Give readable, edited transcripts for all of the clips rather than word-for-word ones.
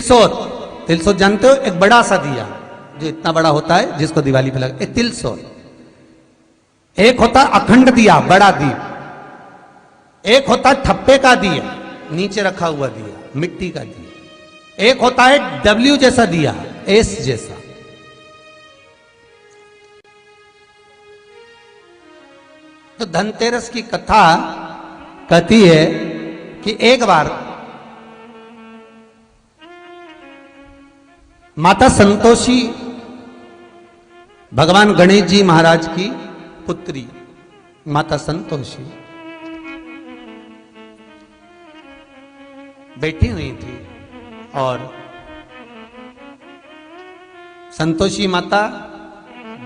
तिलसोत, तिलसोत जानते हो, एक बड़ा सा दिया जो इतना बड़ा होता है जिसको दिवाली पे लगा, तिलसोत। एक होता है अखंड दिया, बड़ा दीप। एक होता है ठप्पे का दिया, नीचे रखा हुआ दिया, मिट्टी का दिया। एक होता है डब्ल्यू जैसा दिया, एस जैसा। तो धनतेरस की कथा कहती है कि एक बार माता संतोषी भगवान गणेश जी महाराज की पुत्री माता संतोषी बैठी हुई थी और संतोषी माता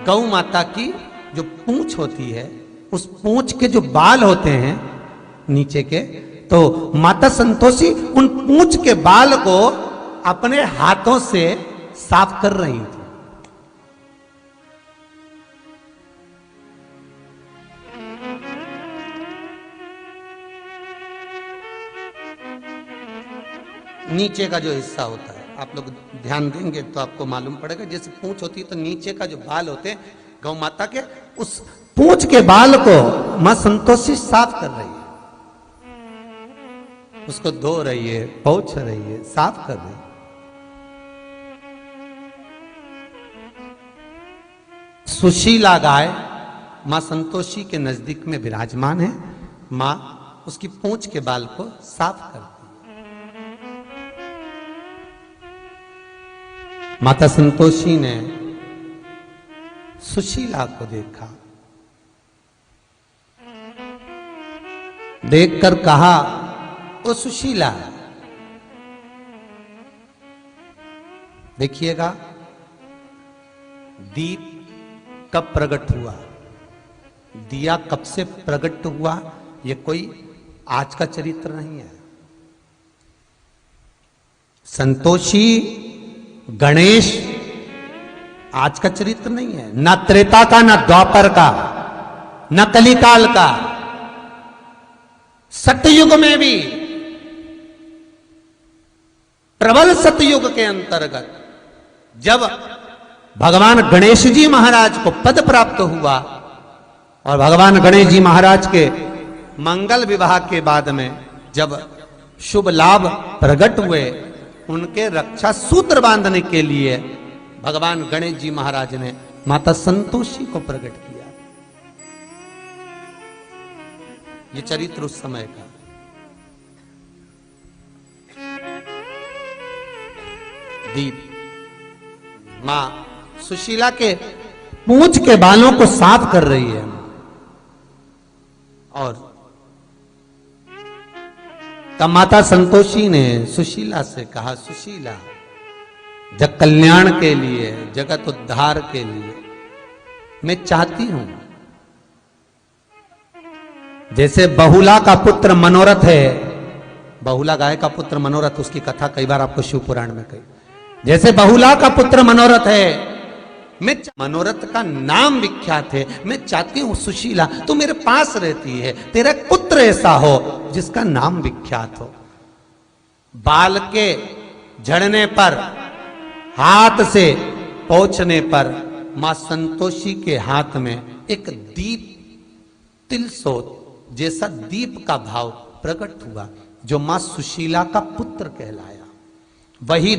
गौ माता की जो पूंछ होती है, उस पूंछ के जो बाल होते हैं नीचे के, तो माता संतोषी उन पूंछ के बाल को अपने हाथों से साफ कर रही थी। नीचे का जो हिस्सा होता है, आप लोग ध्यान देंगे तो आपको मालूम पड़ेगा, जैसे पूंछ होती है तो नीचे का जो बाल होते हैं गौ माता के, उस पूंछ के बाल को मां संतोषी साफ कर रही है, उसको धो रही है, पोंछ रही है, साफ कर रही है। सुशीला गाय मां संतोषी के नजदीक में विराजमान है। मां उसकी पूंछ के बाल को साफ करती है। माता संतोषी ने सुशीला को देखा, देखकर कहा, ओ सुशीला, देखिएगा दीप कब प्रकट हुआ, दिया कब से प्रकट हुआ, यह कोई आज का चरित्र नहीं है। संतोषी गणेश आज का चरित्र नहीं है, ना त्रेता का, ना द्वापर का, न कलिकाल का। सतयुग में भी, प्रबल सतयुग के अंतर्गत जब भगवान गणेश जी महाराज को पद प्राप्त हुआ और भगवान गणेश जी महाराज के मंगल विवाह के बाद में जब शुभ लाभ प्रकट हुए, उनके रक्षा सूत्र बांधने के लिए भगवान गणेश जी महाराज ने माता संतोषी को प्रकट किया। ये चरित्र उस समय का। दीप मां सुशीला के पूंछ के बालों को साफ कर रही है और तब माता संतोषी ने सुशीला से कहा, सुशीला, जग कल्याण के लिए, जगत उद्धार के लिए मैं चाहती हूं, जैसे बहुला का पुत्र मनोरथ है, बहुला गाय का पुत्र मनोरथ, उसकी कथा कई बार आपको शिव पुराण में कही, जैसे बहुला का पुत्र मनोरथ है, मैं मनोरथ का नाम विख्यात है, मैं चाहती हूं सुशीला तू मेरे पास रहती है, तेरा एक पुत्र ऐसा हो जिसका नाम विख्यात हो। बाल के झड़ने पर, हाथ से पोंछने पर मां संतोषी के हाथ में एक दीप, तिलसोत जैसा दीप का भाव प्रकट हुआ, जो मां सुशीला का पुत्र कहलाया। वही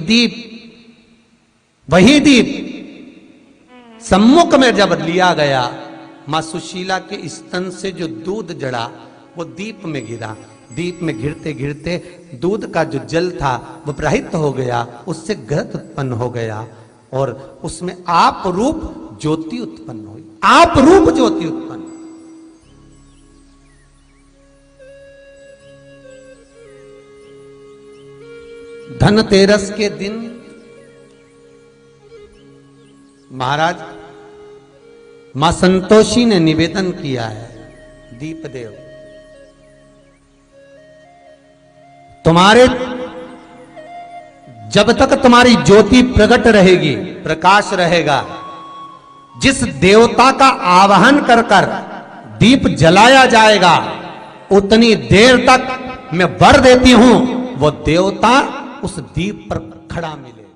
दीप सम्मुख में जब लिया गया, मां सुशीला के स्तन से जो दूध जड़ा वो दीप में गिरा। दीप में गिरते गिरते दूध का जो जल था वो प्रवाहित हो गया, उससे घृत उत्पन्न हो गया और उसमें आप रूप ज्योति उत्पन्न हुई। आप रूप ज्योति उत्पन्न। धनतेरस के दिन महाराज मां संतोषी ने निवेदन किया है, दीपदेव तुम्हारे, जब तक तुम्हारी ज्योति प्रकट रहेगी, प्रकाश रहेगा, जिस देवता का आवाहन कर कर दीप जलाया जाएगा, उतनी देर तक मैं वर देती हूं वो देवता उस दीप पर खड़ा मिले।